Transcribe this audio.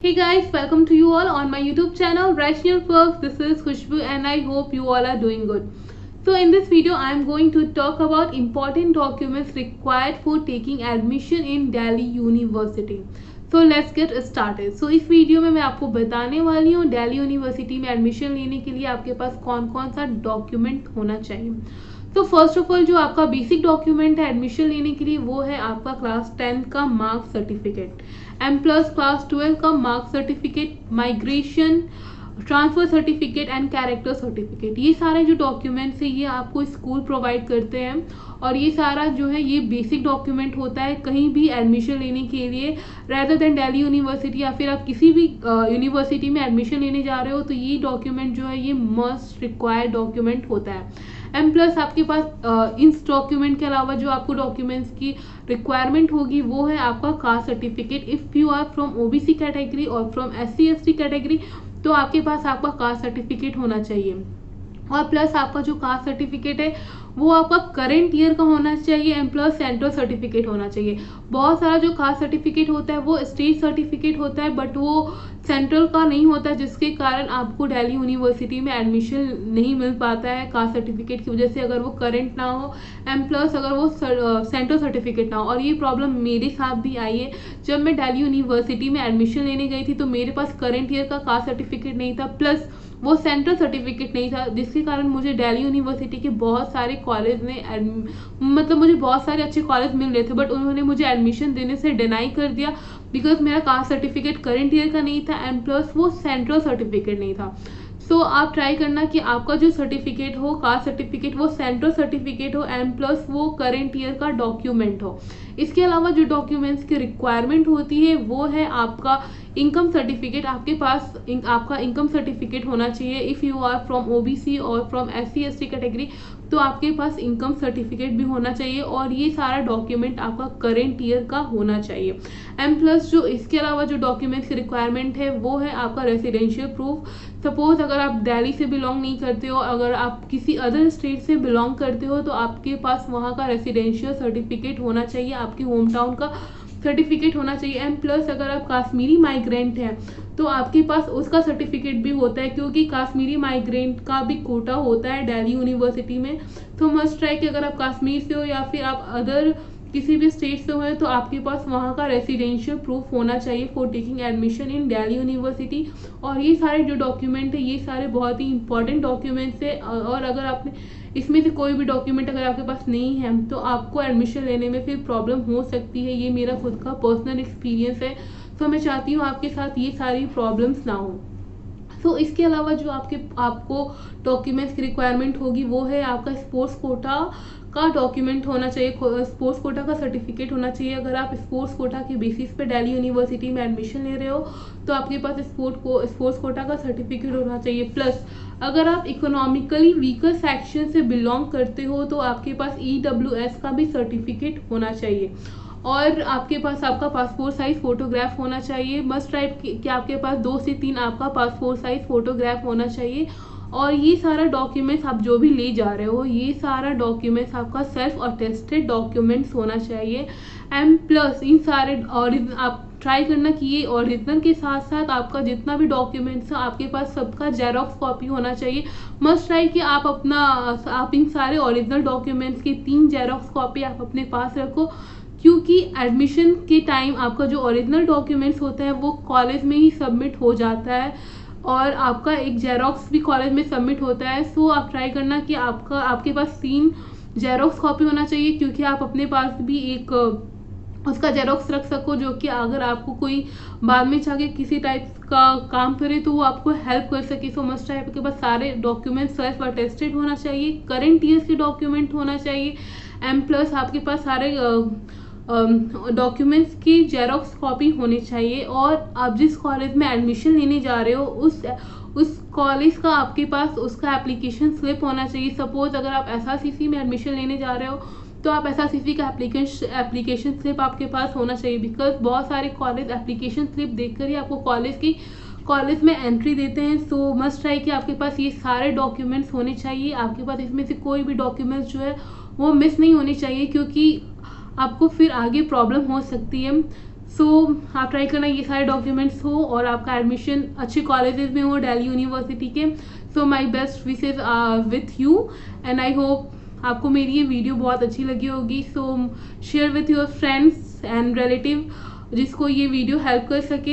Hey guys, welcome to you all on my YouTube channel Rational Perks. This is Khushbu and I hope you all are doing good. So in this video I am going to talk about important documents required for taking admission in Delhi University. So let's get started. So इस video में मैं आपको बताने वाली हूँ Delhi university में admission लेने के लिए आपके पास कौन कौन सा डॉक्यूमेंट होना चाहिए। तो फर्स्ट ऑफ ऑल जो आपका बेसिक डॉक्यूमेंट है एडमिशन लेने के लिए वो है आपका क्लास 10 का मार्क सर्टिफिकेट, M+ क्लास 12 का mark certificate, migration transfer certificate and character certificate. ये सारे जो डॉक्यूमेंट्स है ये आपको स्कूल प्रोवाइड करते हैं और ये सारा जो है ये बेसिक डॉक्यूमेंट होता है कहीं भी एडमिशन लेने के लिए। रेदर देन दिल्ली यूनिवर्सिटी या फिर आप किसी भी यूनिवर्सिटी में एडमिशन लेने जा रहे हो तो ये डॉक्यूमेंट जो है ये मस्ट रिक्वायर्ड डॉक्यूमेंट होता है। M+ आपके पास इस डॉक्यूमेंट के अलावा जो आपको डॉक्यूमेंट्स की रिक्वायरमेंट होगी वो है आपका caste certificate. If you are from OBC category और फ्रॉम SC ST कैटेगरी तो आपके पास आपका कास्ट सर्टिफिकेट होना चाहिए और प्लस आपका जो कास्ट सर्टिफिकेट है वो आपका करंट ईयर का होना चाहिए M+ सेंट्रल सर्टिफिकेट होना चाहिए। बहुत सारा जो कास्ट सर्टिफिकेट होता है वो स्टेट सर्टिफिकेट होता है बट वो सेंट्रल का नहीं होता, जिसके कारण आपको दिल्ली यूनिवर्सिटी में एडमिशन नहीं मिल पाता है कास्ट सर्टिफिकेट की वजह से, अगर वो करंट ना हो M+ अगर वो सेंट्रल सर्टिफिकेट ना हो। और ये प्रॉब्लम मेरे साथ भी आई है। जब मैं दिल्ली यूनिवर्सिटी में एडमिशन लेने गई थी तो मेरे पास करंट ईयर का कास्ट सर्टिफिकेट नहीं था प्लस वो सेंट्रल सर्टिफिकेट नहीं था, जिसके कारण मुझे दिल्ली यूनिवर्सिटी के बहुत सारे कॉलेज ने मतलब मुझे बहुत सारे अच्छे कॉलेज मिल रहे थे बट उन्होंने मुझे एडमिशन देने से डिनाई कर दिया बिकॉज मेरा कास्ट सर्टिफिकेट करंट ईयर का नहीं था M+ वो सेंट्रल सर्टिफिकेट नहीं था। सो आप ट्राई करना कि आपका जो सर्टिफिकेट हो कास्ट सर्टिफिकेट वो सेंट्रल सर्टिफिकेट हो M+ वो करंट ईयर का डॉक्यूमेंट हो। इसके अलावा जो डॉक्यूमेंट्स की रिक्वायरमेंट होती है वो है आपका इनकम सर्टिफिकेट। आपके पास आपका इनकम सर्टिफिकेट होना चाहिए। If you are from OBC और फ्रॉम SC ST कैटेगरी तो आपके पास इनकम सर्टिफिकेट भी होना चाहिए और ये सारा डॉक्यूमेंट आपका करंट ईयर का होना चाहिए। M+ जो इसके अलावा जो डॉक्यूमेंट्स की रिक्वायरमेंट है वो है आपका रेसिडेंशियल प्रूफ। सपोज अगर आप दिल्ली से बिलोंग नहीं करते हो, अगर आप किसी अदर स्टेट से बिलोंग करते हो तो आपके पास वहाँ का रेसिडेंशियल सर्टिफिकेट होना चाहिए, आपके होम टाउन का सर्टिफिकेट होना चाहिए। M+ अगर आप कश्मीरी माइग्रेंट हैं तो आपके पास उसका सर्टिफिकेट भी होता है क्योंकि कश्मीरी माइग्रेंट का भी कोटा होता है दिल्ली यूनिवर्सिटी में। तो मस्ट ट्राई कि अगर आप कश्मीर से हो या फिर आप अदर किसी भी स्टेट से हुए तो आपके पास वहाँ का रेसिडेंशियल प्रूफ होना चाहिए for taking admission in Delhi university. और ये सारे जो डॉक्यूमेंट है ये सारे बहुत ही इंपॉर्टेंट डॉक्यूमेंट्स है और अगर आपने इसमें से कोई भी डॉक्यूमेंट अगर आपके पास नहीं है तो आपको एडमिशन लेने में फिर प्रॉब्लम हो सकती है। ये मेरा खुद का पर्सनल एक्सपीरियंस है, तो मैं चाहती हूँ आपके साथ ये सारी प्रॉब्लम्स ना हो। तो इसके अलावा जो आपको डॉक्यूमेंट्स की रिक्वायरमेंट होगी वो है आपका स्पोर्ट्स कोटा का डॉक्यूमेंट होना चाहिए, स्पोर्ट्स कोटा का सर्टिफिकेट होना चाहिए। अगर आप स्पोर्ट्स कोटा के बेसिस पे दिल्ली यूनिवर्सिटी में एडमिशन ले रहे हो तो आपके पास स्पोर्ट्स कोटा का सर्टिफिकेट होना चाहिए। प्लस अगर आप इकोनॉमिकली वीकर सेक्शन से बिलोंग करते हो तो आपके पास EWS का भी सर्टिफिकेट होना चाहिए और आपके पास आपका पासपोर्ट साइज फोटोग्राफ होना चाहिए। मस्ट राइट कि आपके पास 2 से 3 आपका पासपोर्ट साइज फोटोग्राफ होना चाहिए। और ये सारा डॉक्यूमेंट्स आप जो भी ले जा रहे हो ये सारा डॉक्यूमेंट्स आपका सेल्फ अटेस्टेड डॉक्यूमेंट्स होना चाहिए। M+ इन सारे और आप ट्राई करना कि ये ओरिजिनल के साथ साथ आपका जितना भी डॉक्यूमेंट्स है आपके पास सबका जेरोक्स कॉपी होना चाहिए। मस्ट ट्राई कि आप इन सारे ओरिजिनल डॉक्यूमेंट्स की 3 जेरोक्स कॉपी आप अपने पास रखो क्योंकि एडमिशन के टाइम आपका जो ओरिजिनल डॉक्यूमेंट्स होता है वो कॉलेज में ही सबमिट हो जाता है और आपका एक जेरोक्स भी कॉलेज में सबमिट होता है। सो आप ट्राई करना कि आपके पास 3 जेरोक्स कॉपी होना चाहिए क्योंकि आप अपने पास भी एक उसका जेरोक्स रख सको जो कि अगर आपको कोई बाद में जाके किसी टाइप का काम करे तो वो आपको हेल्प कर सके। सो मस्ट टाइप के पास सारे डॉक्यूमेंट सेल्फ अटेस्टेड होना चाहिए, करंट ईयर के डॉक्यूमेंट होना चाहिए। M+ आपके पास सारे डॉक्यूमेंट्स की जेरोक्स कॉपी होनी चाहिए और आप जिस कॉलेज में एडमिशन लेने जा रहे हो उस कॉलेज का आपके पास उसका एप्लीकेशन स्लिप होना चाहिए। सपोज अगर आप SRCC में एडमिशन लेने जा रहे हो तो आप SRCC का एप्लीकेशन स्लिप आपके पास होना चाहिए बिकॉज बहुत सारे कॉलेज एप्लीकेशन स्लिप देखकर ही आपको कॉलेज में एंट्री देते हैं। सो मस्ट ट्राई कि आपके पास ये सारे डॉक्यूमेंट्स होने चाहिए। आपके पास इसमें से कोई भी डॉक्यूमेंट्स जो है वो मिस नहीं होने चाहिए क्योंकि आपको फिर आगे प्रॉब्लम हो सकती है। सो आप ट्राई करना ये सारे डॉक्यूमेंट्स हो और आपका एडमिशन अच्छे कॉलेजेस में हो दिल्ली यूनिवर्सिटी के. So my best wishes with you and I hope आपको मेरी ये वीडियो बहुत अच्छी लगी होगी. So share with your friends and relative जिसको ये वीडियो हेल्प कर सके.